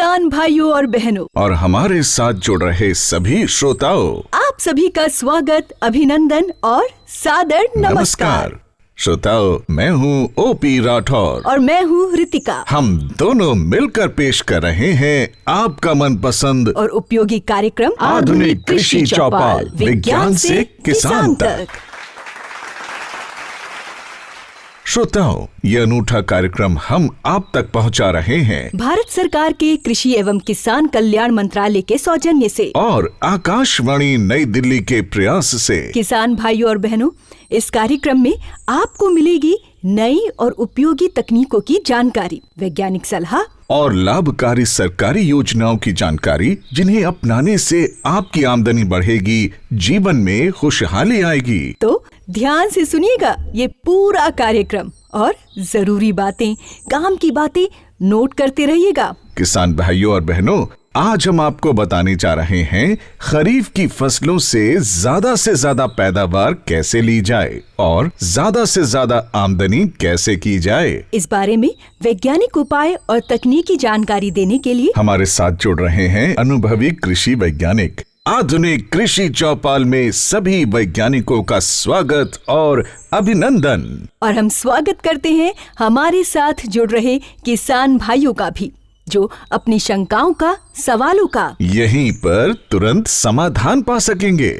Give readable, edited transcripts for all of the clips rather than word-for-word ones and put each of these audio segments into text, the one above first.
किसान भाइयों और बहनों और हमारे साथ जुड़ रहे सभी श्रोताओं, आप सभी का स्वागत, अभिनंदन और सादर नमस्कार। श्रोताओं, मैं हूँ ओपी राठौर और मैं हूँ रितिका। हम दोनों मिलकर पेश कर रहे हैं आपका मनपसंद और उपयोगी कार्यक्रम आधुनिक कृषि चौपाल, विज्ञान से किसान तक। श्रोताओं, ये अनूठा कार्यक्रम हम आप तक पहुंचा रहे हैं भारत सरकार के कृषि एवं किसान कल्याण मंत्रालय के सौजन्य से और आकाशवाणी नई दिल्ली के प्रयास से। किसान भाइयों और बहनों, इस कार्यक्रम में आपको मिलेगी नई और उपयोगी तकनीकों की जानकारी, वैज्ञानिक सलाह और लाभकारी सरकारी योजनाओं की जानकारी, जिन्हें अपनाने से आपकी आमदनी बढ़ेगी, जीवन में खुशहाली आएगी। तो ध्यान से सुनिएगा ये पूरा कार्यक्रम और जरूरी बातें, काम की बातें नोट करते रहिएगा। किसान भाइयों और बहनों, आज हम आपको बताने जा रहे हैं खरीफ की फसलों से ज्यादा पैदावार कैसे ली जाए और ज्यादा से ज्यादा आमदनी कैसे की जाए। इस बारे में वैज्ञानिक उपाय और तकनीकी जानकारी देने के लिए हमारे साथ जुड़ रहे हैं अनुभवी कृषि वैज्ञानिक। आधुनिक कृषि चौपाल में सभी वैज्ञानिकों का स्वागत और अभिनंदन। और हम स्वागत करते हैं हमारे साथ जुड़ रहे किसान भाइयों का भी, जो अपनी शंकाओं का, सवालों का यहीं पर तुरंत समाधान पा सकेंगे।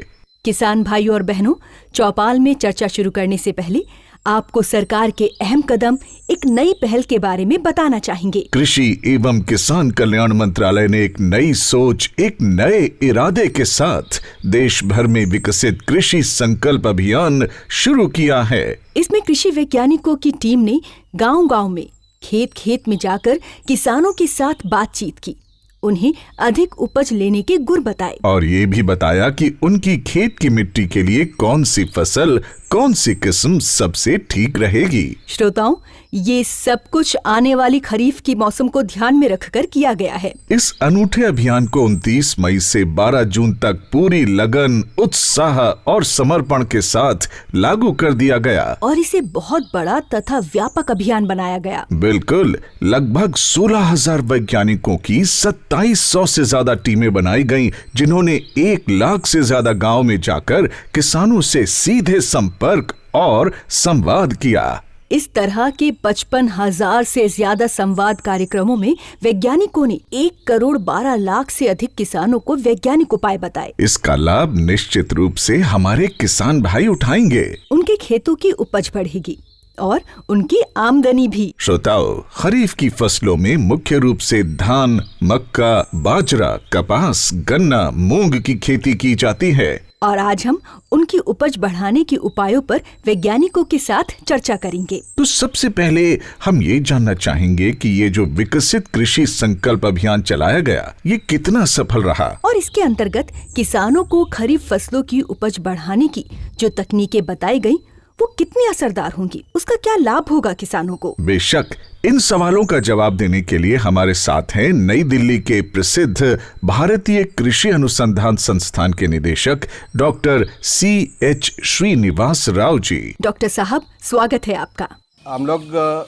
किसान भाइयों और बहनों, चौपाल में चर्चा शुरू करने से पहले आपको सरकार के अहम कदम, एक नई पहल के बारे में बताना चाहेंगे। कृषि एवं किसान कल्याण मंत्रालय ने एक नई सोच, एक नए इरादे के साथ देश भर में विकसित कृषि संकल्प अभियान शुरू किया है। इसमें कृषि वैज्ञानिकों की टीम ने गांव-गांव में, खेत में जाकर किसानों के साथ बातचीत की, उन्हें अधिक उपज लेने के गुर बताए और ये भी बताया कि उनकी खेत की मिट्टी के लिए कौन सी फसल, कौन सी किस्म सबसे ठीक रहेगी। श्रोताओं, ये सब कुछ आने वाली खरीफ की मौसम को ध्यान में रखकर किया गया है। इस अनूठे अभियान को 29 मई से 12 जून तक पूरी लगन, उत्साह और समर्पण के साथ लागू कर दिया गया और इसे बहुत बड़ा तथा व्यापक अभियान बनाया गया। बिल्कुल, लगभग 16,000 वैज्ञानिकों की 2700 से ज्यादा टीमें बनाई गईं, जिन्होंने 1 लाख से ज्यादा गाँव में जाकर किसानों से सीधे संपर्क और संवाद किया। इस तरह के 55,000 से ज्यादा संवाद कार्यक्रमों में वैज्ञानिकों ने 1 करोड़ 12 लाख से अधिक किसानों को वैज्ञानिक उपाय बताए। इसका लाभ निश्चित रूप से हमारे किसान भाई उठाएंगे। उनके खेतों की उपज बढ़ेगी और उनकी आमदनी भी। श्रोताओं, खरीफ की फसलों में मुख्य रूप से धान, मक्का, बाजरा, कपास, गन्ना, मूंग की खेती की जाती है और आज हम उनकी उपज बढ़ाने के उपायों पर वैज्ञानिकों के साथ चर्चा करेंगे। तो सबसे पहले हम ये जानना चाहेंगे कि ये जो विकसित कृषि संकल्प अभियान चलाया गया, ये कितना सफल रहा और इसके अंतर्गत किसानों को खरीफ फसलों की उपज बढ़ाने की जो तकनीकें बताई गई, वो कितनी असरदार होंगी, उसका क्या लाभ होगा किसानों को। बेशक, इन सवालों का जवाब देने के लिए हमारे साथ हैं नई दिल्ली के प्रसिद्ध भारतीय कृषि अनुसंधान संस्थान के निदेशक doctor C.H. Srinivas Rao ji. Doctor साहब, स्वागत है आपका। हम लोग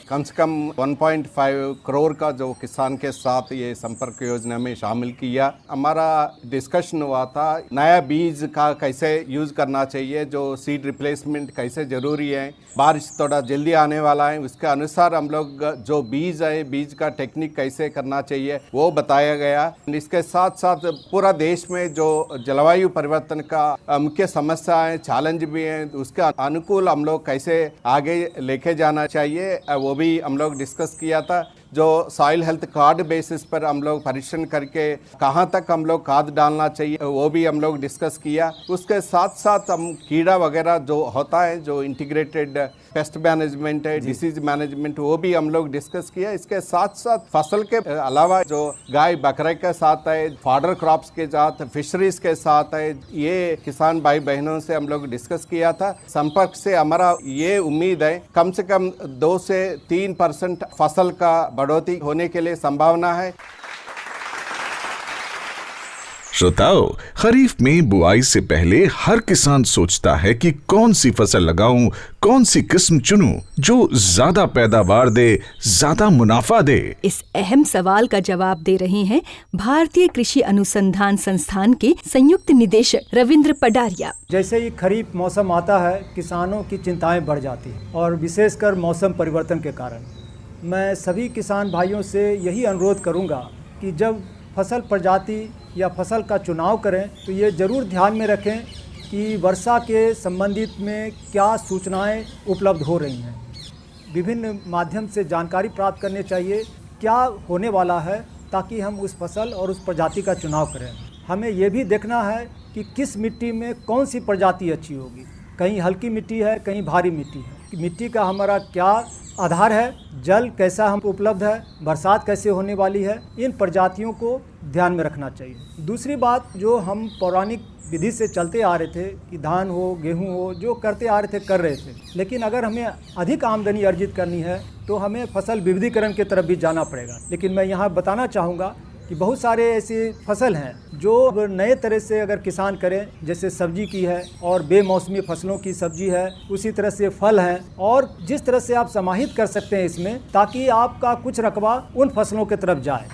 कम से कम 1.5 करोड़ का जो किसान के साथ ये संपर्क योजना में शामिल किया। हमारा डिस्कशन हुआ था नया बीज का कैसे यूज़ करना चाहिए, जो सीड रिप्लेसमेंट कैसे ज़रूरी है, बारिश थोड़ा जल्दी आने वाला है, उसके अनुसार हम लोग जो बीज है, बीज का टेक्निक कैसे करना चाहिए वो बताया गया। इसके साथ साथ पूरा देश में जो जलवायु परिवर्तन का मुख्य समस्या है, चैलेंज भी है, उसके अनुकूल हम लोग कैसे आगे लेके जाना चाहिए, वो भी हम लोग डिस्कस किया था। जो सॉइल हेल्थ कार्ड बेसिस पर हम लोग परीक्षण करके कहाँ तक हम लोग खाद डालना चाहिए, वो भी हम लोग डिस्कस किया। उसके साथ साथ हम कीड़ा वगैरह जो होता है, जो इंटीग्रेटेड पेस्ट मैनेजमेंट है, डिसीज मैनेजमेंट, वो भी हम लोग डिस्कस किया। इसके साथ साथ फसल के अलावा जो गाय बकरे के साथ है, फॉडर क्रॉप्स के साथ, फिशरीज के साथ है, ये किसान भाई बहनों से हम लोग डिस्कस किया था। संपर्क से हमारा ये उम्मीद है कम से कम 2 से 3% फसल का बढ़ोतरी होने के लिए संभावना है। श्रोताओं, खरीफ में बुआई से पहले हर किसान सोचता है कि कौन सी फसल लगाऊं, कौन सी किस्म चुनूं जो ज्यादा पैदावार दे, ज्यादा मुनाफा दे। इस अहम सवाल का जवाब दे रहे हैं भारतीय कृषि अनुसंधान संस्थान के संयुक्त निदेशक रविंद्र पडारिया। जैसे ही खरीफ मौसम आता है, किसानों की चिंताएं बढ़ जाती हैं और विशेषकर मौसम परिवर्तन के कारण। मैं सभी किसान भाइयों से यही अनुरोध करूंगा कि जब फसल प्रजाति या फसल का चुनाव करें तो ये ज़रूर ध्यान में रखें कि वर्षा के संबंधित में क्या सूचनाएं उपलब्ध हो रही हैं। विभिन्न माध्यम से जानकारी प्राप्त करनी चाहिए क्या होने वाला है, ताकि हम उस फसल और उस प्रजाति का चुनाव करें। हमें ये भी देखना है कि किस मिट्टी में कौन सी प्रजाति अच्छी होगी। कहीं हल्की मिट्टी है, कहीं भारी मिट्टी है। मिट्टी का हमारा क्या आधार है, जल कैसा हम उपलब्ध है, बरसात कैसे होने वाली है, इन प्रजातियों को ध्यान में रखना चाहिए। दूसरी बात, जो हम पौराणिक विधि से चलते आ रहे थे कि धान हो, गेहूं हो, जो करते आ रहे थे कर रहे थे, लेकिन अगर हमें अधिक आमदनी अर्जित करनी है तो हमें फसल विविधीकरण की तरफ भी जाना पड़ेगा। लेकिन मैं यहाँ बताना चाहूँगा कि बहुत सारे ऐसी फसल हैं जो नए तरह से अगर किसान करें, जैसे सब्जी की है और बेमौसमी फसलों की सब्जी है, उसी तरह से फल हैं, और जिस तरह से आप समाहित कर सकते हैं इसमें, ताकि आपका कुछ रकबा उन फसलों की तरफ जाए।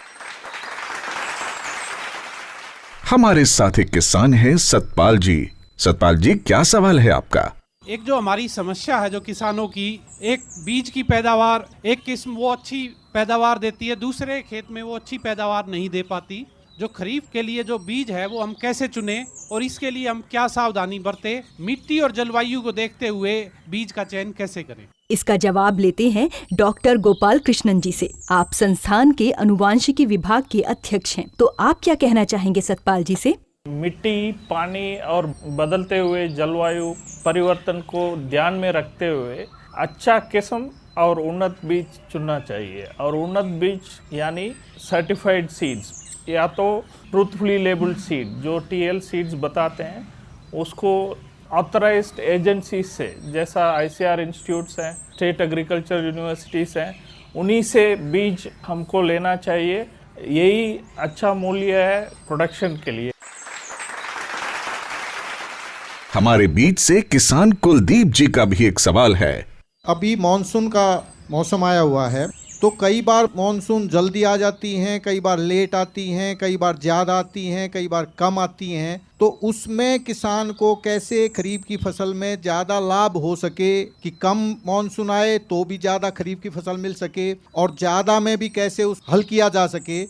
हमारे साथ एक किसान हैं सतपाल जी। सतपाल जी, क्या सवाल है आपका? एक जो हमारी समस्या है जो किसानों की, एक बीज की पैदावार, एक किस्म वो अच्छी पैदावार देती है, दूसरे खेत में वो अच्छी पैदावार नहीं दे पाती। जो खरीफ के लिए जो बीज है वो हम कैसे चुने और इसके लिए हम क्या सावधानी बरतें, मिट्टी और जलवायु को देखते हुए बीज का चयन कैसे करें? इसका जवाब लेते हैं डॉक्टर गोपाल कृष्णन जी से। आप संस्थान के अनुवांशिकी विभाग के अध्यक्ष हैं, तो आप क्या कहना चाहेंगे सतपाल जी से? मिट्टी, पानी और बदलते हुए जलवायु परिवर्तन को ध्यान में रखते हुए अच्छा किस्म और उन्नत बीज चुनना चाहिए। और उन्नत बीज यानी सर्टिफाइड सीड्स, या तो ट्रूथफुली लेबल्ड सीड जो TL सीड्स बताते हैं, उसको ऑथराइज्ड एजेंसी से, जैसा ICR इंस्टीट्यूट्स हैं, स्टेट एग्रीकल्चर यूनिवर्सिटीज़ हैं, उन्हीं से बीज हमको लेना चाहिए। यही अच्छा मूल्य है प्रोडक्शन के लिए। हमारे बीच से किसान कुलदीप जी का भी एक सवाल है। अभी मॉनसून का मौसम आया हुआ है, तो कई बार मॉनसून जल्दी आ जाती हैं, कई बार लेट आती हैं, कई बार ज़्यादा आती हैं, कई बार कम आती हैं। तो उसमें किसान को कैसे खरीफ की फसल में ज़्यादा लाभ हो सके कि कम मॉनसून आए तो भी ज़्यादा खरीफ की फसल मिल सके, और ज़्यादा में भी कैसे उस हल किया जा सके।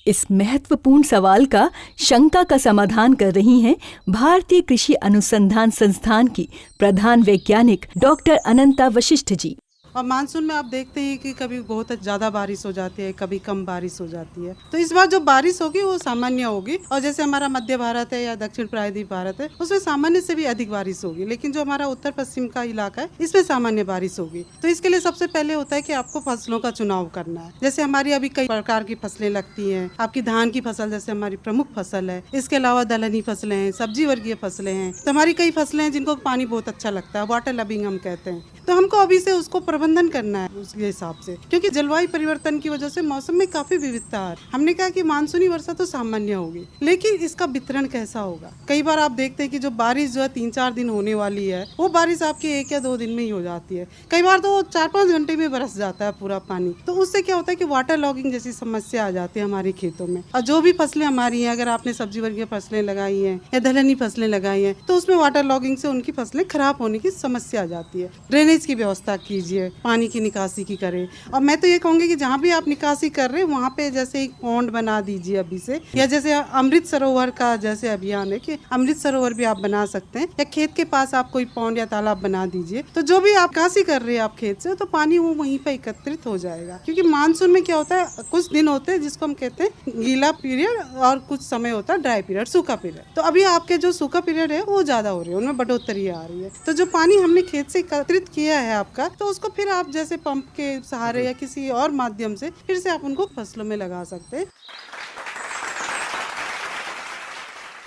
इस महत्वपूर्ण सवाल का शंका का समाधान कर रही हैं भारतीय कृषि अनुसंधान संस्थान की प्रधान वैज्ञानिक डॉक्टर अनंता वशिष्ठ जी। और मानसून में आप देखते हैं कि कभी बहुत ज़्यादा बारिश हो जाती है, कभी कम बारिश हो जाती है। तो इस बार जो बारिश होगी वो सामान्य होगी, और जैसे हमारा मध्य भारत है या दक्षिण प्रायद्वीप भारत है, उसमें सामान्य से भी अधिक बारिश होगी। लेकिन जो हमारा उत्तर पश्चिम का इलाका है, इसमें सामान्य बारिश होगी। तो इसके लिए सबसे पहले होता है कि आपको फसलों का चुनाव करना है। जैसे हमारी अभी कई प्रकार की फसलें लगती हैं। आपकी धान की फसल जैसे हमारी प्रमुख फसल है, इसके अलावा दलहनी फसलें हैं, सब्जी वर्गीय फसलें हैं। तो हमारी कई फसलें हैं जिनको पानी बहुत अच्छा लगता है, वाटर लविंग हम कहते हैं। तो हमको अभी से उसको प्रबंधन करना है उसके हिसाब से, क्योंकि जलवायु परिवर्तन की वजह से मौसम में काफी विविधता है। हमने कहा कि मानसूनी वर्षा तो सामान्य होगी, लेकिन इसका वितरण कैसा होगा। कई बार आप देखते हैं कि जो बारिश जो है 3-4 दिन होने वाली है, वो बारिश आपकी 1 या 2 दिन में ही हो जाती है। कई बार तो 4-5 घंटे में बरस जाता है पूरा पानी। तो उससे क्या होता है कि वाटर लॉगिंग जैसी समस्या आ जाती है हमारे खेतों में। और जो भी फसलें हमारी हैं, अगर आपने सब्जी वर्गीय फसलें लगाई हैं या दलहनी फसलें लगाई हैं, तो उसमें वाटर लॉगिंग से उनकी फसलें खराब होने की समस्या आ जाती है। ड्रेनेज की व्यवस्था कीजिए, पानी की निकासी की करें। और मैं तो ये कहूँगी कि जहाँ भी आप निकासी कर रहे हैं वहाँ पे जैसे एक पॉन्ड बना दीजिए अभी से, या जैसे अमृत सरोवर का जैसे अभियान है कि अमृत सरोवर भी आप बना सकते हैं, या खेत के पास आप कोई पॉन्ड या तालाब बना दीजिए। तो जो भी आप निकासी कर रहे हैं आप खेत से, तो पानी वो वहीं पे एकत्रित हो जाएगा। क्योंकि मानसून में क्या होता है, कुछ दिन होते हैं जिसको हम कहते हैं गीला पीरियड, और कुछ समय होता है ड्राई पीरियड, सूखा पीरियड। तो अभी आपके जो सूखा पीरियड है वो ज्यादा हो रही है, उनमें बढ़ोतरी आ रही है। तो जो पानी हमने खेत से एकत्रित किया है आपका, तो उसको फिर आप जैसे पंप के सहारे या किसी और माध्यम से फिर से आप उनको फसलों में लगा सकते हैं।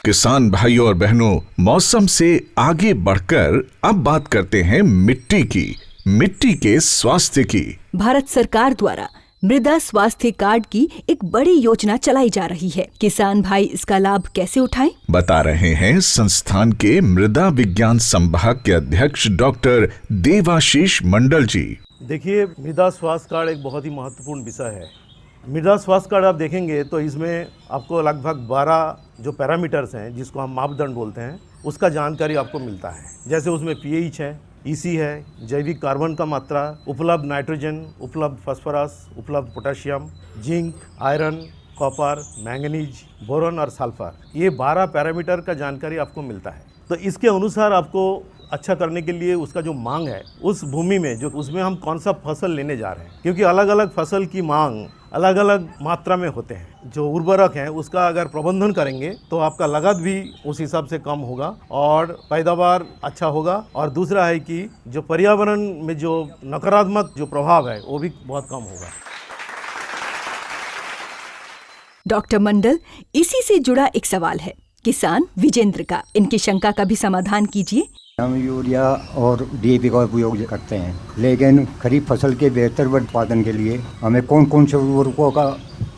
किसान भाइयों और बहनों, मौसम से आगे बढ़कर अब बात करते हैं मिट्टी की, मिट्टी के स्वास्थ्य की। भारत सरकार द्वारा मृदा स्वास्थ्य कार्ड की एक बड़ी योजना चलाई जा रही है। किसान भाई इसका लाभ कैसे उठाएं? बता रहे हैं संस्थान के मृदा विज्ञान संभाग के अध्यक्ष डॉक्टर देवाशीष मंडल जी। देखिए, मृदा स्वास्थ्य कार्ड एक बहुत ही महत्वपूर्ण विषय है। मृदा स्वास्थ्य कार्ड आप देखेंगे तो इसमें आपको लगभग 12 जो पैरामीटर्स हैं, जिसको हम मापदंड बोलते हैं, उसका जानकारी आपको मिलता है। जैसे उसमें पीएच है, ईसी है, जैविक कार्बन का मात्रा, उपलब्ध नाइट्रोजन, उपलब्ध फास्फोरस, उपलब्ध potassium, zinc, iron, copper, manganese, boron और सल्फर, ये 12 पैरामीटर का जानकारी आपको मिलता है। तो इसके अनुसार आपको अच्छा करने के लिए उसका जो मांग है उस भूमि में, जो उसमें हम कौन सा फसल लेने जा रहे हैं, क्योंकि अलग अलग फसल की मांग अलग अलग मात्रा में होते हैं। जो उर्वरक है उसका अगर प्रबंधन करेंगे तो आपका लागत भी उस हिसाब से कम होगा और पैदावार अच्छा होगा। और दूसरा है कि जो पर्यावरण में जो नकारात्मक जो प्रभाव है वो भी बहुत कम होगा। डॉक्टर मंडल, इसी से जुड़ा एक सवाल है किसान विजेंद्र का। इनकी शंका का भी समाधान कीजिए। हम यूरिया और डीएपी का उपयोग करते हैं, लेकिन खरीफ फसल के बेहतर उत्पादन के लिए हमें कौन कौन से उर्वरकों का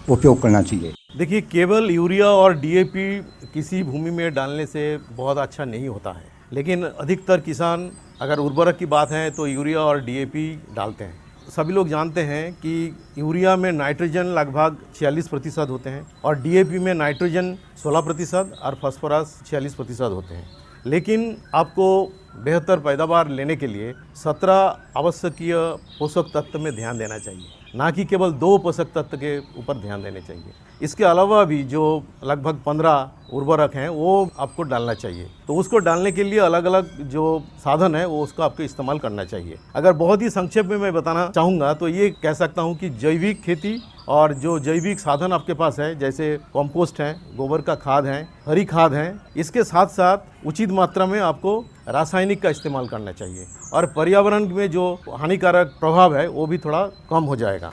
उपयोग करना चाहिए? देखिए, केवल यूरिया और डीएपी किसी भूमि में डालने से बहुत अच्छा नहीं होता है, लेकिन अधिकतर किसान अगर उर्वरक की बात है तो यूरिया और डीएपी डालते हैं। सभी लोग जानते हैं कि यूरिया में नाइट्रोजन लगभग 46% होते हैं और डीएपी में नाइट्रोजन 16% और फास्फोरस 46% होते हैं। लेकिन आपको बेहतर पैदावार लेने के लिए 17 आवश्यकीय पोषक तत्व में ध्यान देना चाहिए, ना कि केवल 2 पोषक तत्व के ऊपर ध्यान देने चाहिए। इसके अलावा भी जो लगभग 15 उर्वरक हैं वो आपको डालना चाहिए। तो उसको डालने के लिए अलग अलग जो साधन है वो उसका आपको इस्तेमाल करना चाहिए। अगर बहुत ही संक्षेप में मैं बताना चाहूँगा तो ये कह सकता हूँ कि जैविक खेती और जो जैविक साधन आपके पास है, जैसे कंपोस्ट है, गोबर का खाद है, हरी खाद है, इसके साथ साथ उचित मात्रा में आपको रासायनिक का इस्तेमाल करना चाहिए और पर्यावरण में जो हानिकारक प्रभाव है वो भी थोड़ा कम हो जाएगा।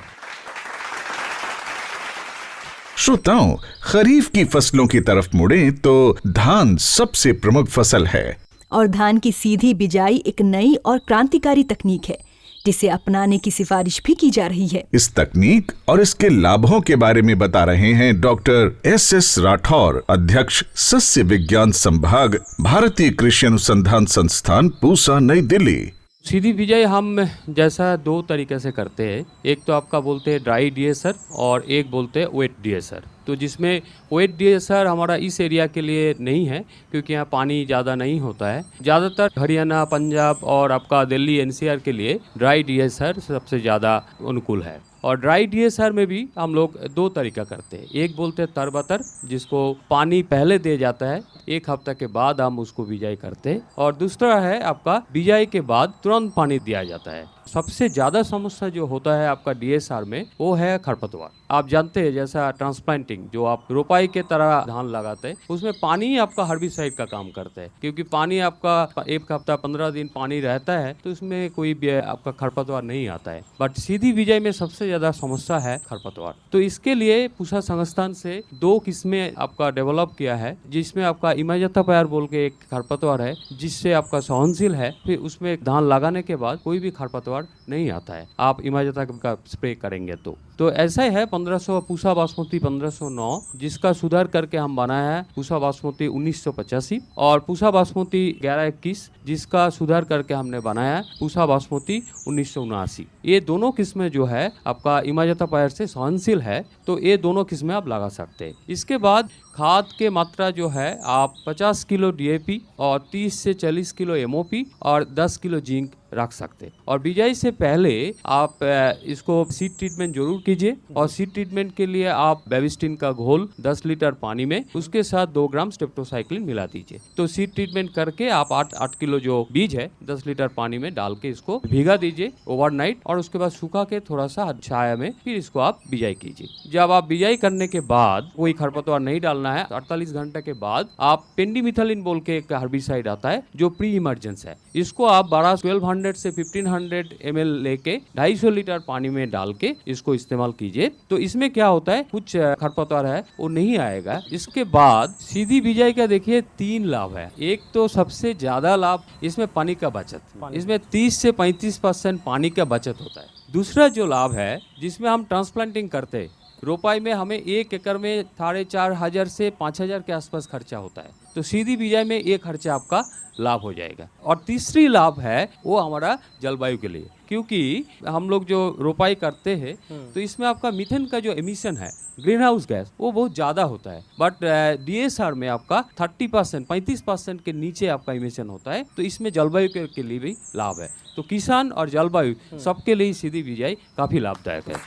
श्रोताओं, खरीफ की फसलों की तरफ मुड़ें तो धान सबसे प्रमुख फसल है और धान की सीधी बिजाई एक नई और क्रांतिकारी तकनीक है जिसे अपनाने की सिफारिश भी की जा रही है। इस तकनीक और इसके लाभों के बारे में बता रहे हैं डॉक्टर एस राठौर, अध्यक्ष सस्य विज्ञान संभाग, भारतीय कृषि अनुसंधान संस्थान, पूसा, नई दिल्ली। सीधी बिजाई हम जैसा 2 तरीके से करते हैं। एक तो आपका बोलते हैं ड्राई डीएसर और एक बोलते हैं वेट डीएसर। तो जिसमें वेट डीएसर हमारा इस एरिया के लिए नहीं है क्योंकि यहाँ पानी ज़्यादा नहीं होता है। ज़्यादातर हरियाणा, पंजाब और आपका दिल्ली एनसीआर के लिए ड्राई डीएसर सबसे ज़्यादा अनुकूल है। और ड्राई डीएसआर में भी हम लोग 2 तरीका करते हैं। एक बोलते हैं तरबतर, जिसको पानी पहले दिया जाता है, 1 हफ्ता के बाद हम उसको बिजाई करते हैं। और दूसरा है आपका बिजाई के बाद तुरंत पानी दिया जाता है। सबसे ज़्यादा समस्या जो होता है आपका डीएसआर में वो है खरपतवार। आप जानते हैं जैसा ट्रांसप्लांटिंग जो आप रोपाई के तरह धान लगाते हैं उसमें पानी ही आपका हर्बिसाइड का काम करता है, क्योंकि पानी आपका 1 हफ्ता 15 दिन पानी रहता है तो उसमें कोई भी आपका खरपतवार नहीं आता है। बट सीधी बिजाई में सबसे ज़्यादा समस्या है खरपतवार। तो इसके लिए पूसा संस्थान से 2 किस्में आपका डेवलप किया है, जिसमें आपका इमाजथापायर बोल के एक खरपतवार है जिससे आपका सहनशील है। फिर उसमें धान लगाने के बाद कोई भी खरपतवार नहीं आता है आप इमाजथा का स्प्रे करेंगे तो ऐसा ही है। 1500 पूसा बासमती 1509 जिसका सुधार करके हम बनाया है पूसा बासमती 1985 और पूसा बासमती 1121 जिसका सुधार करके हमने बनाया है पूसा बासमती 1979। ये दोनों किस्में जो है आपका इमाजथापायर से सहनशील है, तो ये दोनों किस्में आप लगा सकते हैं। इसके बाद खाद के मात्रा जो है आप 50 किलो डीएपी और 30 से 40 किलो एमओपी और 10 किलो जिंक रख सकते हैं। और बिजाई से पहले आप इसको सीड ट्रीटमेंट जरूर कीजिए और सीड ट्रीटमेंट के लिए आप बेबिस्टिन का घोल 10 लीटर पानी में उसके साथ 2 ग्राम स्टेप्टोसाइक्लिन मिला दीजिए। तो सीड ट्रीटमेंट करके आप 8 किलो जो बीज है 10 लीटर पानी में डाल के इसको भिगा दीजिए ओवरनाइट और उसके बाद सुखा के थोड़ा सा छाया में फिर इसको आप बिजाई कीजिए। जब आप बिजाई करने के बाद कोई खरपतवार नहीं डालना है, 48 घंटे के बाद आप पेंडिमिथलिन बोल के एक हर्बिसाइड आता है जो प्री इमरजेंस है, इसको आप 1200 से 1500 ml लेके 250 लीटर पानी में डाल के इसको इस्तेमाल कीजिए। तो इसमें क्या होता है, कुछ खरपतवार है वो नहीं आएगा। इसके बाद सीधी बिजाई का देखिए 3 लाभ है। एक तो सबसे ज्यादा लाभ इसमें पानी का बचत, इसमें 30 से 35% पानी का बचत होता है। दूसरा जो लाभ है जिसमें हम ट्रांसप्लांटिंग करते हैं, रोपाई में हमें 1 एकड़ में 4,500 से 5,000 के आसपास खर्चा होता है, तो सीधी बिजाई में ये खर्चा आपका लाभ हो जाएगा। और तीसरी लाभ है वो हमारा जलवायु के लिए, क्योंकि हम लोग जो रोपाई करते हैं तो इसमें आपका मीथेन का जो एमिशन है, ग्रीन हाउस गैस, वो बहुत ज़्यादा होता है। बट DSR में आपका 30% 35% के नीचे आपका एमिशन होता है, तो इसमें जलवायु के लिए भी लाभ है। तो किसान और जलवायु सबके लिए सीधी बिजाई काफ़ी लाभदायक है।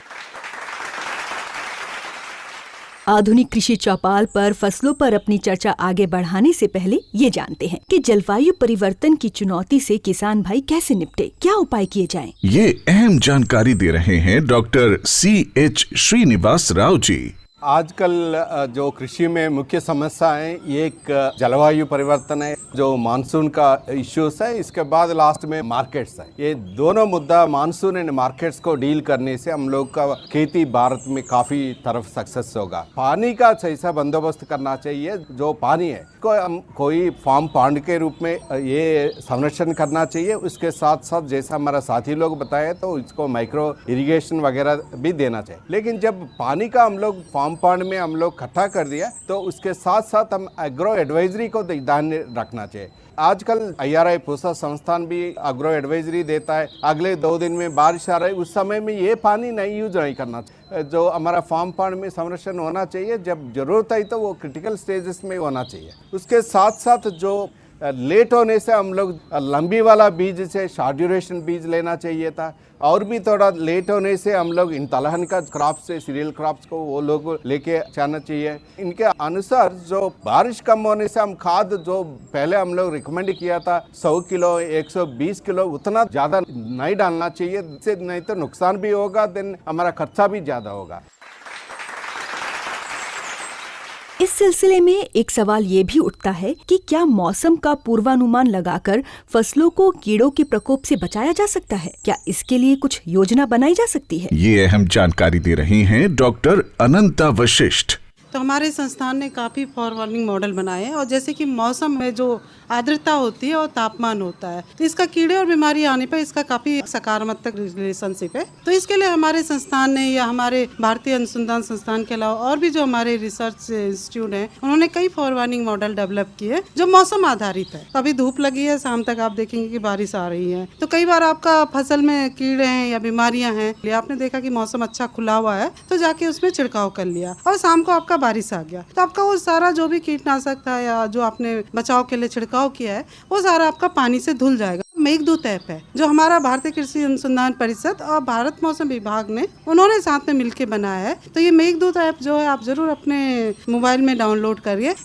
आधुनिक कृषि चौपाल पर फसलों पर अपनी चर्चा आगे बढ़ाने से पहले ये जानते हैं कि जलवायु परिवर्तन की चुनौती से किसान भाई कैसे निपटे, क्या उपाय किए जाएं? ये अहम जानकारी दे रहे हैं डॉक्टर CH श्रीनिवास राव जी। आजकल जो कृषि में मुख्य समस्या है, एक जलवायु परिवर्तन है, जो मानसून का इश्यूज है, इसके बाद लास्ट में मार्केट्स है। ये दोनों मुद्दा मानसून एंड मार्केट्स को डील करने से हम लोग का खेती भारत में काफी तरफ सक्सेस होगा। पानी का सही से बंदोबस्त करना चाहिए। जो पानी है को हम कोई फार्म पॉन्ड के रूप में ये संरक्षण करना चाहिए। उसके साथ साथ जैसा हमारा साथी लोग बताए तो इसको माइक्रो इरिगेशन वगैरह भी देना चाहिए। लेकिन जब पानी का हम लोग फार्म पॉन्ड में हम लोग इकट्ठा कर दिया तो उसके साथ साथ हम एग्रो एडवाइजरी को ध्यान रखना चाहिए। आजकल IRI पूसा संस्थान भी एग्रो एडवाइजरी देता है। अगले 2 दिन में बारिश आ रही, उस समय में ये पानी नहीं यूज नहीं करना चाहिए। जो हमारा फार्म पॉन्ड में संरक्षण होना चाहिए, जब जरूरत आई तो वो क्रिटिकल स्टेजेस में होना चाहिए। उसके साथ साथ जो लेट होने से हम लोग लंबी वाला बीज से शॉर्ट ड्यूरेशन बीज लेना चाहिए था, और भी थोड़ा लेट होने से हम लोग इन दलहन का क्रॉप से सीरियल क्रॉप्स को वो लोग लेके जाना चाहिए। इनके अनुसार जो बारिश कम होने से हम खाद जो पहले हम लोग रिकमेंड किया था 100 किलो 120 किलो उतना ज़्यादा नहीं डालना चाहिए, इससे नहीं तो नुकसान भी होगा, देन हमारा खर्चा भी ज़्यादा होगा। इस सिलसिले में एक सवाल ये भी उठता है कि क्या मौसम का पूर्वानुमान लगाकर फसलों को कीड़ों के प्रकोप से बचाया जा सकता है? क्या इसके लिए कुछ योजना बनाई जा सकती है? ये अहम जानकारी दे रही हैं डॉक्टर अनंता वशिष्ठ। तो हमारे संस्थान ने काफ़ी फॉरवार्निंग मॉडल बनाए हैं, और जैसे कि मौसम में जो आर्द्रता होती है और तापमान होता है, तो इसका कीड़े और बीमारी आने पर इसका काफ़ी सकारात्मक रिलेशनशिप है। तो इसके लिए हमारे संस्थान ने या हमारे भारतीय अनुसंधान संस्थान के अलावा और भी जो हमारे रिसर्च इंस्टीट्यूट हैं, उन्होंने कई फॉरवार्निंग मॉडल डेवलप किए जो मौसम आधारित है। अभी धूप लगी है, शाम तक आप देखेंगे कि बारिश आ रही है, तो कई बार आपका फसल में कीड़े हैं या बीमारियां हैं, आपने देखा कि मौसम अच्छा खुला हुआ है तो जाके उसमें छिड़काव कर लिया और शाम को आपका बारिश आ गया, तो आपका वो सारा जो भी कीटनाशक था या जो आपने बचाव के लिए छिड़काव किया है वो सारा आपका पानी से धुल जाएगा। मेघदूत ऐप है जो हमारा भारतीय कृषि अनुसंधान परिषद और भारत मौसम विभाग ने उन्होंने साथ में मिलकर बनाया है। तो ये मेघदूत ऐप जो है आप जरूर अपने मोबाइल में डाउनलोड करिए।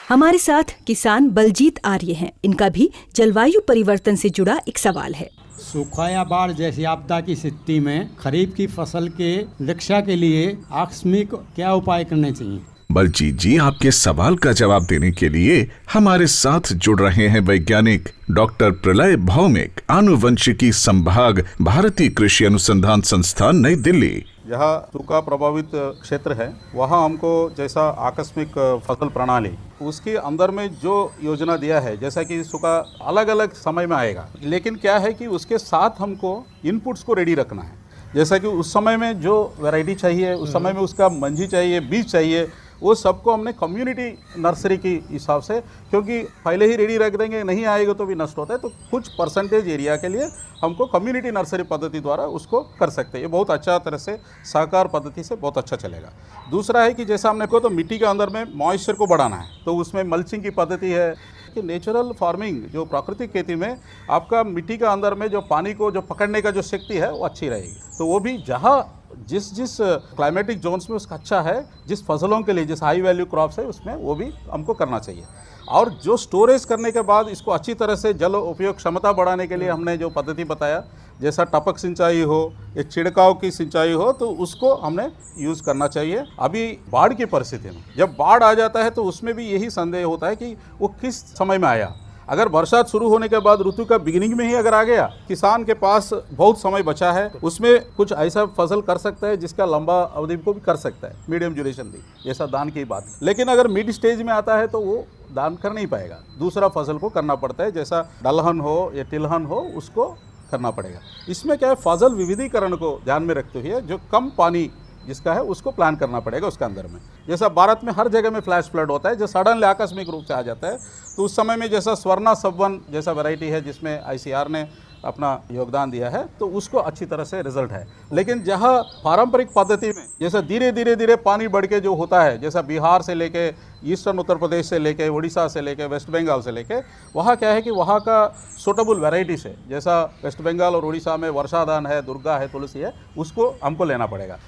हमारे साथ किसान बलजीत आर्य हैं। इनका भी जलवायु परिवर्तन से जुड़ा एक सवाल है। सूखा या बाढ़ जैसी आपदा की स्थिति में खरीफ की फसल के रक्षा के लिए आकस्मिक क्या उपाय करने चाहिए? बलजीत जी, आपके सवाल का जवाब देने के लिए हमारे साथ जुड़ रहे हैं वैज्ञानिक डॉक्टर प्रलय भौमिक, आनुवंशिकी संभाग, भारतीय कृषि अनुसंधान संस्थान, नई दिल्ली। जहाँ सूखा प्रभावित क्षेत्र है वहाँ हमको जैसा आकस्मिक फसल प्रणाली उसके अंदर में जो योजना दिया है, जैसा कि सूखा अलग अलग समय में आएगा, लेकिन क्या है कि उसके साथ हमको इनपुट्स को रेडी रखना है। जैसा कि उस समय में जो वैरायटी चाहिए, उस समय में उसका मंजी चाहिए, बीज चाहिए, वो सबको हमने कम्युनिटी नर्सरी के हिसाब से, क्योंकि पहले ही रेडी रख देंगे नहीं आएगा तो भी नष्ट होता है, तो कुछ परसेंटेज एरिया के लिए हमको कम्युनिटी नर्सरी पद्धति द्वारा उसको कर सकते हैं। ये बहुत अच्छा तरह से सहकार पद्धति से बहुत अच्छा चलेगा। दूसरा है कि जैसा हमने कहा तो मिट्टी के अंदर में मॉइस्चर को बढ़ाना है, तो उसमें मल्चिंग की पद्धति है कि नेचुरल फार्मिंग जो प्राकृतिक खेती में आपका मिट्टी के अंदर में जो पानी को जो पकड़ने का जो शक्ति है वो अच्छी रहेगी। तो वो भी जहाँ जिस क्लाइमेटिक जोन्स में उसका अच्छा है, जिस फसलों के लिए जिस हाई वैल्यू क्रॉप्स है उसमें वो भी हमको करना चाहिए। और जो स्टोरेज करने के बाद इसको अच्छी तरह से जल उपयोग क्षमता बढ़ाने के लिए हमने जो पद्धति बताया, जैसा टपक सिंचाई हो या छिड़काव की सिंचाई हो, तो उसको हमने यूज़ करना चाहिए। अभी बाढ़ की परिस्थिति में जब बाढ़ आ जाता है तो उसमें भी यही संदेह होता है कि वो किस समय में आया। अगर बरसात शुरू होने के बाद ऋतु का बिगिनिंग में ही अगर आ गया, किसान के पास बहुत समय बचा है, उसमें कुछ ऐसा फसल कर सकता है जिसका लंबा अवधि को भी कर सकता है, मीडियम ड्यूरेशन भी, जैसा दान की बात। लेकिन अगर मिड स्टेज में आता है तो वो दान कर नहीं पाएगा, दूसरा फसल को करना पड़ता है, जैसा दलहन हो या तिलहन हो उसको करना पड़ेगा। इसमें क्या है, फसल विविधीकरण को ध्यान में रखते हुए जो कम पानी जिसका है उसको प्लान करना पड़ेगा उसके अंदर में। जैसा भारत में हर जगह में फ्लैश फ्लड होता है, जो सडनली आकस्मिक रूप से आ जाता है, तो उस समय में जैसा स्वर्णा सब-1 जैसा वैरायटी है जिसमें ICR ने अपना योगदान दिया है, तो उसको अच्छी तरह से रिजल्ट है। लेकिन जहाँ पारंपरिक पद्धति में जैसे धीरे धीरे पानी बढ़ के जो होता है, जैसा बिहार से लेके ईस्टर्न उत्तर प्रदेश से लेके उड़ीसा से लेके वेस्ट बंगाल से लेके, वहाँ क्या है कि वहाँ का सूटेबल वैरायटी से, जैसा वेस्ट बंगाल और उड़ीसा में वर्षाधान है, दुर्गा है, तुलसी है, उसको हमको लेना पड़ेगा।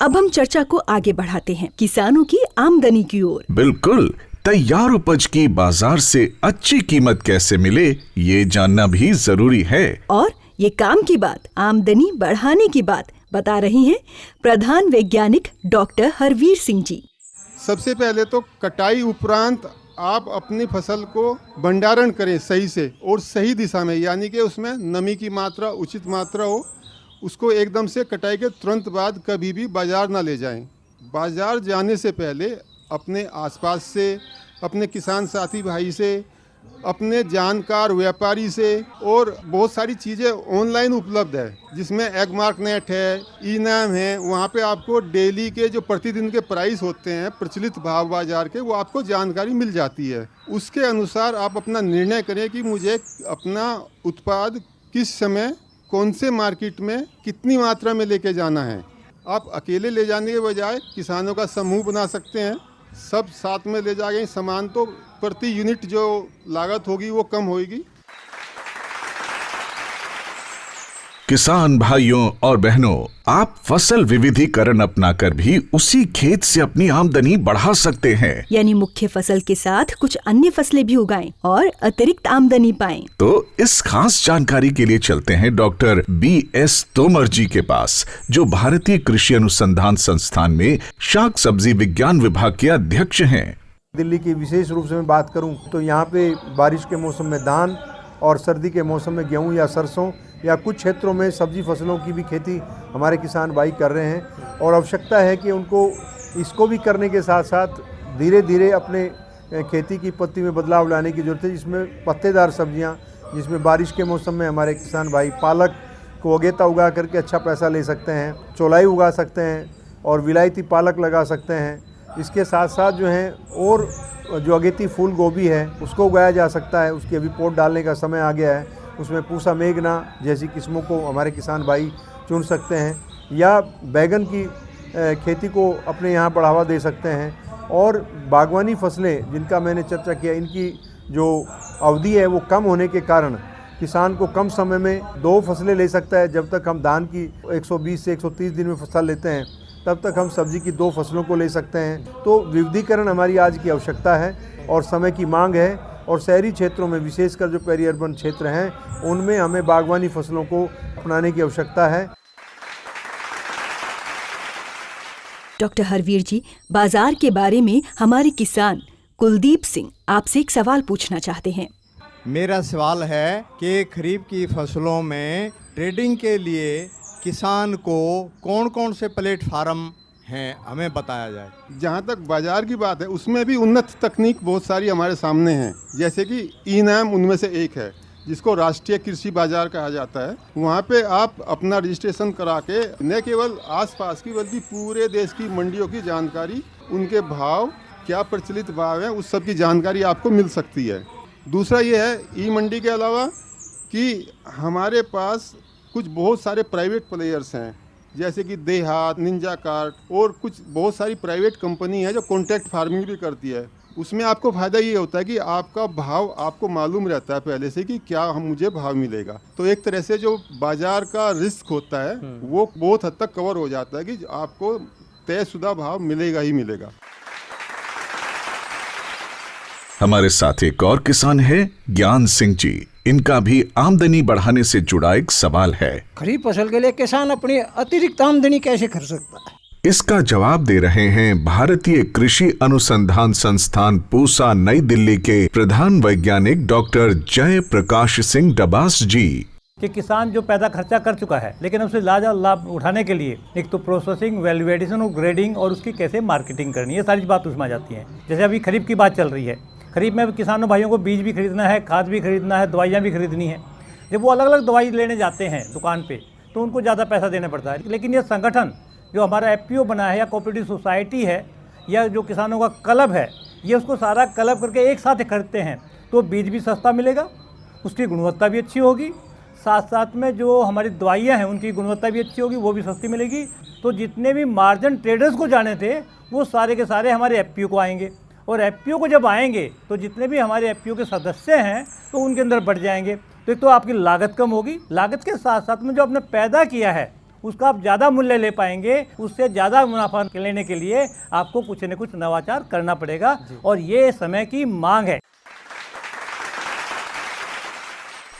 अब हम चर्चा को आगे बढ़ाते हैं किसानों की आमदनी की ओर। बिल्कुल, तैयार उपज की बाजार से अच्छी कीमत कैसे मिले, ये जानना भी जरूरी है। और ये काम की बात, आमदनी बढ़ाने की बात बता रही हैं प्रधान वैज्ञानिक डॉक्टर हरवीर सिंह जी। सबसे पहले तो कटाई उपरांत आप अपनी फसल को भंडारण करें सही से और सही दिशा में, यानी कि उसमें नमी की मात्रा उचित मात्रा हो। उसको एकदम से कटाई के तुरंत बाद कभी भी बाज़ार ना ले जाएं। बाज़ार जाने से पहले अपने आसपास से, अपने किसान साथी भाई से, अपने जानकार व्यापारी से, और बहुत सारी चीज़ें ऑनलाइन उपलब्ध है जिसमें एगमार्क नेट है, ई-नाम है, वहाँ पे आपको डेली के जो प्रतिदिन के प्राइस होते हैं, प्रचलित भाव बाज़ार के, वो आपको जानकारी मिल जाती है। उसके अनुसार आप अपना निर्णय करें कि मुझे अपना उत्पाद किस समय कौन से मार्केट में कितनी मात्रा में लेके जाना है। आप अकेले ले जाने के बजाय किसानों का समूह बना सकते हैं, सब साथ में ले जाएंगे सामान, तो प्रति यूनिट जो लागत होगी वो कम होगी। किसान भाइयों और बहनों, आप फसल विविधीकरण अपनाकर भी उसी खेत से अपनी आमदनी बढ़ा सकते हैं। यानी मुख्य फसल के साथ कुछ अन्य फसलें भी उगाएं और अतिरिक्त आमदनी पाएं। तो इस खास जानकारी के लिए चलते हैं डॉक्टर BS तोमर जी के पास, जो भारतीय कृषि अनुसंधान संस्थान में शाक सब्जी विज्ञान विभाग के अध्यक्ष हैं। दिल्ली की विशेष रूप से मैं बात करूं तो यहाँ पे बारिश के मौसम में धान और सर्दी के मौसम में गेहूं या सरसों या कुछ क्षेत्रों में सब्जी फसलों की भी खेती हमारे किसान भाई कर रहे हैं। और आवश्यकता है कि उनको इसको भी करने के साथ साथ धीरे धीरे अपने खेती की पद्धति में बदलाव लाने की ज़रूरत है, जिसमें पत्तेदार सब्जियां, जिसमें बारिश के मौसम में हमारे किसान भाई पालक को अगेता उगा करके अच्छा पैसा ले सकते हैं, चौलाई उगा सकते हैं और विलायती पालक लगा सकते हैं। इसके साथ साथ जो है और जो अगेती फूल गोभी है उसको उगाया जा सकता है। उसकी अभी पोट डालने का समय आ गया है, उसमें पूसा मेघना जैसी किस्मों को हमारे किसान भाई चुन सकते हैं, या बैगन की खेती को अपने यहाँ बढ़ावा दे सकते हैं। और बागवानी फसलें जिनका मैंने चर्चा किया, इनकी जो अवधि है वो कम होने के कारण किसान को कम समय में 2 फसलें ले सकता है। जब तक हम धान की 120 से 130 दिन में फसल लेते हैं, तब तक हम सब्जी की 2 फसलों को ले सकते हैं। तो विविधीकरण हमारी आज की आवश्यकता है और समय की मांग है। और शहरी क्षेत्रों में, विशेषकर जो पेरी अर्बन क्षेत्र हैं, उनमें हमें बागवानी फसलों को अपनाने की आवश्यकता है। डॉक्टर हरवीर जी, बाजार के बारे में हमारे किसान कुलदीप सिंह आपसे एक सवाल पूछना चाहते हैं। मेरा सवाल है कि खरीफ की फसलों में ट्रेडिंग के लिए किसान को कौन कौन से प्लेटफार्म हैं, हमें बताया जाए। जहाँ तक बाजार की बात है, उसमें भी उन्नत तकनीक बहुत सारी हमारे सामने हैं, जैसे कि ई-नाम उनमें से एक है, जिसको राष्ट्रीय कृषि बाजार कहा जाता है। वहाँ पे आप अपना रजिस्ट्रेशन करा के न केवल आसपास की बल्कि पूरे देश की मंडियों की जानकारी, उनके भाव, क्या प्रचलित भाव है, उस सब की जानकारी आपको मिल सकती है। दूसरा ये है ई मंडी के अलावा कि हमारे पास कुछ बहुत सारे प्राइवेट प्लेयर्स हैं, जैसे कि देहात, निंजा कार्ट और कुछ बहुत सारी प्राइवेट कंपनी है जो कॉन्ट्रैक्ट फार्मिंग भी करती है। उसमें आपको फ़ायदा ये होता है कि आपका भाव आपको मालूम रहता है पहले से कि क्या मुझे भाव मिलेगा। तो एक तरह से जो बाजार का रिस्क होता है वो बहुत हद तक कवर हो जाता है कि आपको तयशुदा भाव मिलेगा ही मिलेगा। हमारे साथ एक और किसान है ज्ञान सिंह जी। इनका भी आमदनी बढ़ाने से जुड़ा एक सवाल है। खरीफ फसल के लिए किसान अपनी अतिरिक्त आमदनी कैसे कर सकता है? इसका जवाब दे रहे हैं भारतीय कृषि अनुसंधान संस्थान पूसा नई दिल्ली के प्रधान वैज्ञानिक डॉक्टर जय प्रकाश सिंह डबास जी। कि किसान जो पैदा खर्चा कर चुका है, लेकिन उसे लाभ उठाने के लिए एक तो प्रोसेसिंग, वैल्यू एडिशन और ग्रेडिंग और उसकी कैसे मार्केटिंग करनी है, सारी बात उसमें आ जाती है। जैसे अभी खरीफ की बात चल रही है, खरीफ में किसानों भाइयों को बीज भी खरीदना है, खाद भी खरीदना है, दवाइयाँ भी खरीदनी है। जब वो अलग अलग दवाई लेने जाते हैं दुकान पे तो उनको ज़्यादा पैसा देना पड़ता है। लेकिन ये संगठन जो हमारा FPO बना है या कोऑपरेटिव सोसाइटी है या जो किसानों का क्लब है, ये उसको सारा क्लब करके एक साथ खरीदते हैं तो बीज भी सस्ता मिलेगा, उसकी गुणवत्ता भी अच्छी होगी, साथ साथ में जो हमारी दवाइयाँ हैं उनकी गुणवत्ता भी अच्छी होगी, वो भी सस्ती मिलेगी। तो जितने भी मार्जिन ट्रेडर्स को जाने थे वो सारे के सारे हमारे FPO को आएंगे, और FPO को जब आएंगे तो जितने भी हमारे FPO के सदस्य हैं तो उनके अंदर बढ़ जाएंगे। तो एक तो आपकी लागत कम होगी, लागत के साथ साथ में जो आपने पैदा किया है उसका आप ज़्यादा मूल्य ले पाएंगे, उससे ज़्यादा मुनाफा लेने के लिए आपको कुछ न कुछ नवाचार करना पड़ेगा, और ये समय की मांग है।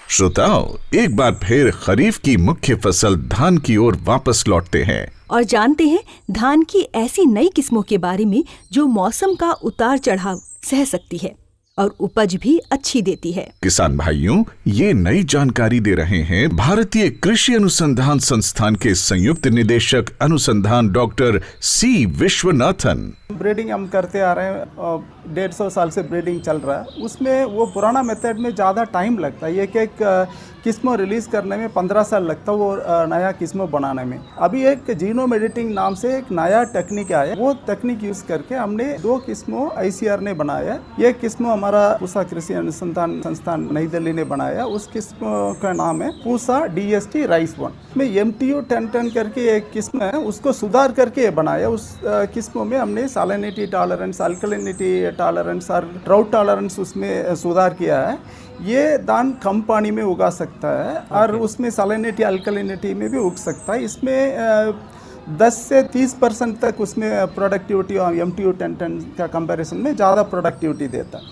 श्रोताओं, एक बार फिर खरीफ की मुख्य फसल धान की ओर वापस लौटते हैं और जानते हैं धान की ऐसी नई किस्मों के बारे में जो मौसम का उतार चढ़ाव सह सकती है और उपज भी अच्छी देती है। किसान भाइयों, ये नई जानकारी दे रहे हैं भारतीय कृषि अनुसंधान संस्थान के संयुक्त निदेशक अनुसंधान डॉक्टर C विश्वनाथन। ब्रीडिंग हम करते आ रहे हैं, 150 साल से ब्रीडिंग चल रहा है। उसमें वो पुराना मेथड में ज़्यादा टाइम लगता है, एक किस्म रिलीज़ करने में 15 साल लगता है वो नया किस्म बनाने में। अभी एक जीनोम एडिटिंग नाम से एक नया टेक्निक आया, वो टेक्निक यूज़ करके हमने 2 किस्मों ICR ने बनाया। ये किस्म हमारा पूसा कृषि अनुसंधान संस्थान नई दिल्ली ने बनाया। उस किस्म का नाम है पूसा DST राइस 1 में MTU 1010 करके एक किस्म है, उसको सुधार करके बनाया। उस किस्मों में हमने सैलिनिटी टॉलरेंस, अल्कलिनिटी टॉलरेंस और ड्राउट टॉलरेंस उसमें सुधार किया है। ये धान कम पानी में उगा सकता है और उसमें सैलिनिटी अल्कलिनिटी में भी उग सकता है। इसमें 10 से 30% तक उसमें प्रोडक्टिविटी और MTU 1010 का कंपैरिजन में ज़्यादा प्रोडक्टिविटी देता है।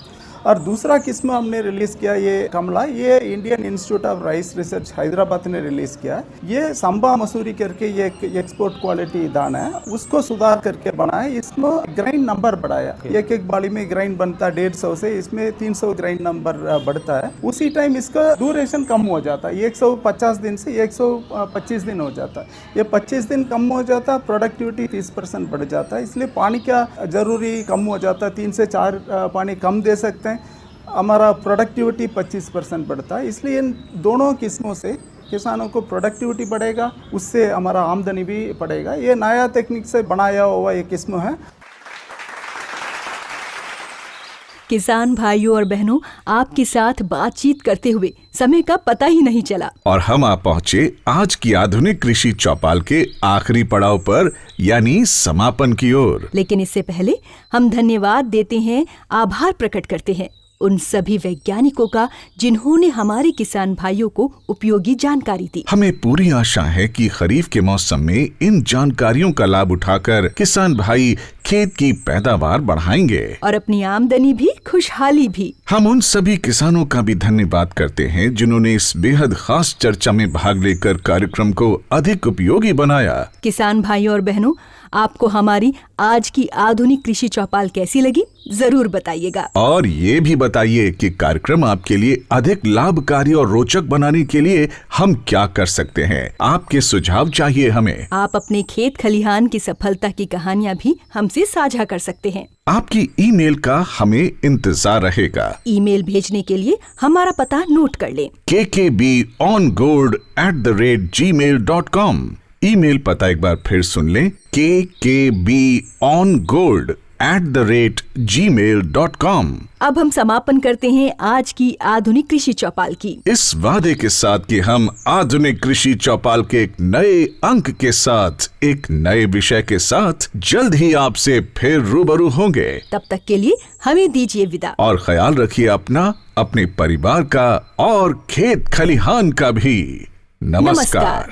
और दूसरा किस्म हमने रिलीज़ किया ये कमला, ये Indian institute of rice research Hyderabad ने रिलीज़ किया है। ये संबा मसूरी करके ये एक्सपोर्ट क्वालिटी दाना है, उसको सुधार करके बनाया। इसमें ग्राइंड नंबर बढ़ाया, एक बाली में ग्राइंड बनता है 150 से, इसमें 300 ग्राइंड नंबर बढ़ता है। उसी टाइम इसका ड्यूरेशन कम हो जाता है, 150 दिन से 125 दिन हो जाता है। ये 25 दिन कम हो जाता है, प्रोडक्टिविटी 30% बढ़ जाता है। इसलिए पानी का जरूरी कम हो जाता है, 3 से 4 पानी कम दे सकते हैं, हमारा प्रोडक्टिविटी 25% बढ़ता है। इसलिए इन दोनों किस्मों से किसानों को प्रोडक्टिविटी बढ़ेगा, उससे हमारा आमदनी भी बढ़ेगा। ये नया टेक्निक से बनाया हुआ एक किस्म है। किसान भाइयों और बहनों, आपके साथ बातचीत करते हुए समय का पता ही नहीं चला और हम आ पहुँचे आज की आधुनिक कृषि चौपाल के आखिरी पड़ाव पर, यानी समापन की ओर। लेकिन इससे पहले हम धन्यवाद देते हैं, आभार प्रकट करते हैं उन सभी वैज्ञानिकों का जिन्होंने हमारे किसान भाइयों को उपयोगी जानकारी दी। हमें पूरी आशा है कि खरीफ के मौसम में इन जानकारियों का लाभ उठाकर किसान भाई खेत की पैदावार बढ़ाएंगे और अपनी आमदनी भी, खुशहाली भी। हम उन सभी किसानों का भी धन्यवाद करते हैं जिन्होंने इस बेहद खास चर्चा में भाग लेकर कार्यक्रम को अधिक उपयोगी बनाया। किसान भाइयों और बहनों, आपको हमारी आज की आधुनिक कृषि चौपाल कैसी लगी, जरूर बताइएगा। और ये भी बताइए कि कार्यक्रम आपके लिए अधिक लाभकारी और रोचक बनाने के लिए हम क्या कर सकते हैं। आपके सुझाव चाहिए हमें। आप अपने खेत खलिहान की सफलता की कहानियाँ भी हमसे साझा कर सकते हैं। आपकी ईमेल का हमें इंतजार रहेगा। ईमेल भेजने के लिए हमारा पता नोट कर लें, kkbongold@gmail.com। ईमेल पता एक बार फिर सुन लें, kkbongold@gmail.com। अब हम समापन करते हैं आज की आधुनिक कृषि चौपाल की, इस वादे के साथ कि हम आधुनिक कृषि चौपाल के एक नए अंक के साथ, एक नए विषय के साथ जल्द ही आपसे फिर रूबरू होंगे। तब तक के लिए हमें दीजिए विदा और ख्याल रखिए अपना, अपने परिवार का और खेत खलिहान का भी। नमस्कार।